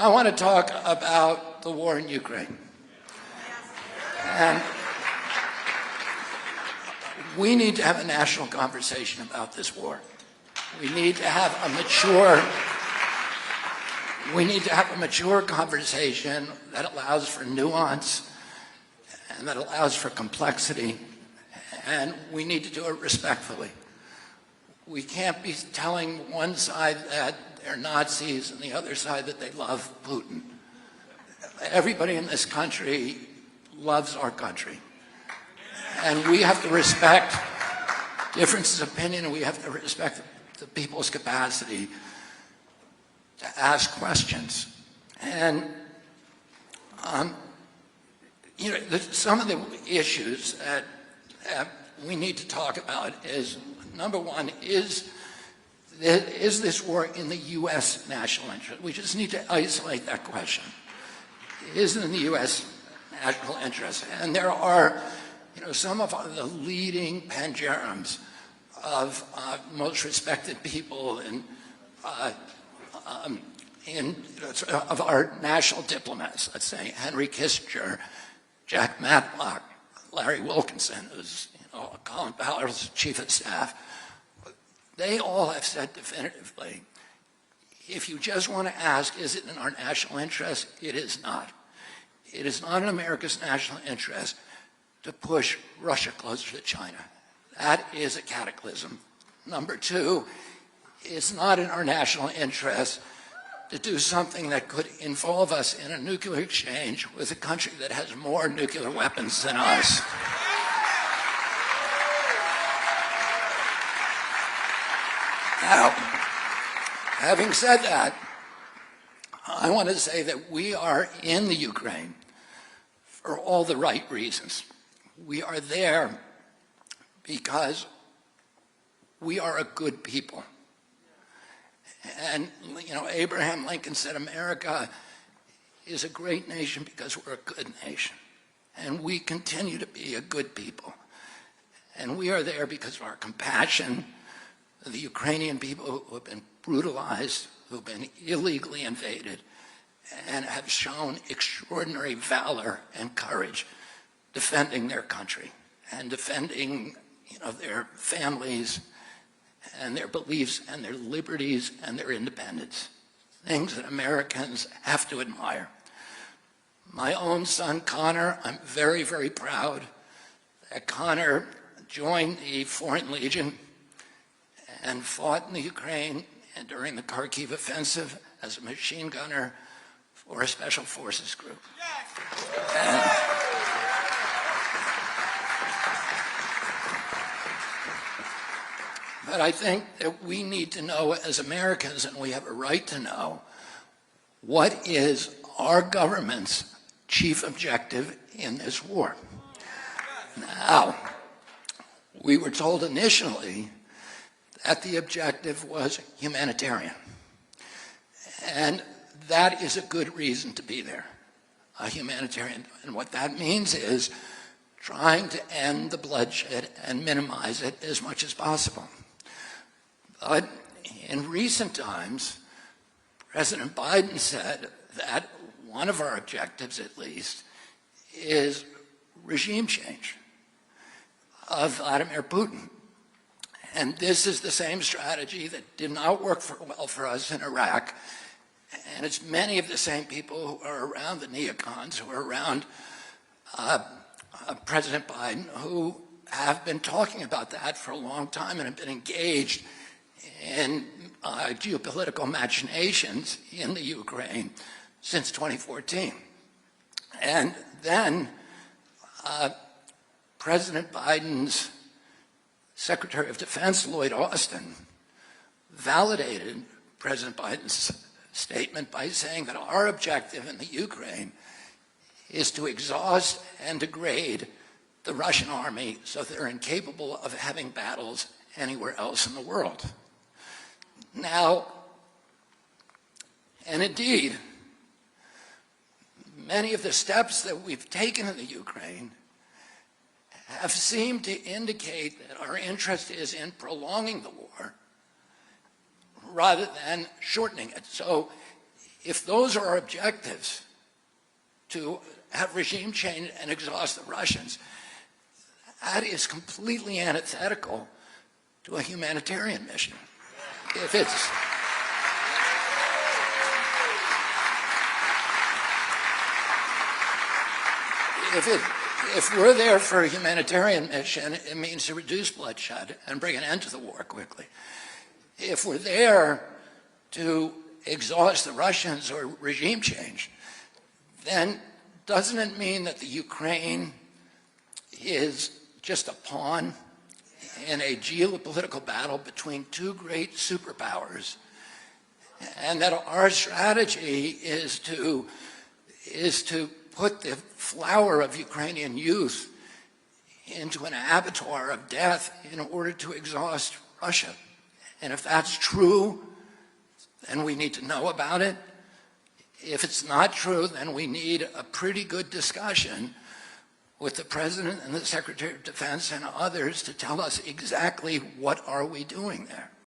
I want to talk about the war in Ukraine. And we need to have a national conversation about this war. We need to have a mature conversation that allows for nuance and that allows for complexity, and we need to do it respectfully. We can't be telling one side that they're Nazis and the other side that they love Putin. Everybody in this country loves our country. And we have to respect differences of opinion, and we have to respect the people's capacity to ask questions. And some of the issues that we need to talk about is, number one, is this war in the U.S. national interest? We just need to isolate that question. Is it in the U.S. national interest? And there are, some of the leading pangerms of most respected people of our national diplomats, let's say Henry Kissinger, Jack Matlock, Larry Wilkinson, who's Colin Powell's chief of staff. They all have said definitively, if you just want to ask, is it in our national interest? It is not. It is not in America's national interest to push Russia closer to China. That is a cataclysm. Number two, it's not in our national interest to do something that could involve us in a nuclear exchange with a country that has more nuclear weapons than us. Now, having said that, I want to say that we are in the Ukraine for all the right reasons. We are there because we are a good people. And, Abraham Lincoln said, America is a great nation because we're a good nation. And we continue to be a good people. And we are there because of our compassion, the Ukrainian people who have been brutalized, who have been illegally invaded, and have shown extraordinary valor and courage defending their country and defending, their families and their beliefs and their liberties and their independence, things that Americans have to admire. My own son, Connor, I'm very, very proud that Connor joined the Foreign Legion and fought in the Ukraine and during the Kharkiv offensive as a machine gunner for a special forces group. But I think that we need to know as Americans, and we have a right to know, what is our government's chief objective in this war? Now, we were told initially that the objective was humanitarian. And that is a good reason to be there, a humanitarian. And what that means is trying to end the bloodshed and minimize it as much as possible. But in recent times, President Biden said that one of our objectives, at least, is regime change of Vladimir Putin. And this is the same strategy that did not work well for us in Iraq. And it's many of the same people who are around the neocons, who are around President Biden, who have been talking about that for a long time and have been engaged in geopolitical machinations in the Ukraine since 2014. And then President Biden's Secretary of Defense, Lloyd Austin, validated President Biden's statement by saying that our objective in the Ukraine is to exhaust and degrade the Russian army so they're incapable of having battles anywhere else in the world. Now, and indeed, many of the steps that we've taken in the Ukraine have seemed to indicate that our interest is in prolonging the war rather than shortening it. So If those are our objectives, to have regime change and exhaust the Russians, that is completely antithetical to a humanitarian mission. If we're there for a humanitarian mission, it means to reduce bloodshed and bring an end to the war quickly. If we're there to exhaust the Russians or regime change, then doesn't it mean that the Ukraine is just a pawn in a geopolitical battle between two great superpowers, and that our strategy is to put the flower of Ukrainian youth into an abattoir of death in order to exhaust Russia? And if that's true, then we need to know about it. If it's not true, then we need a pretty good discussion with the President and the Secretary of Defense and others to tell us exactly what are we doing there.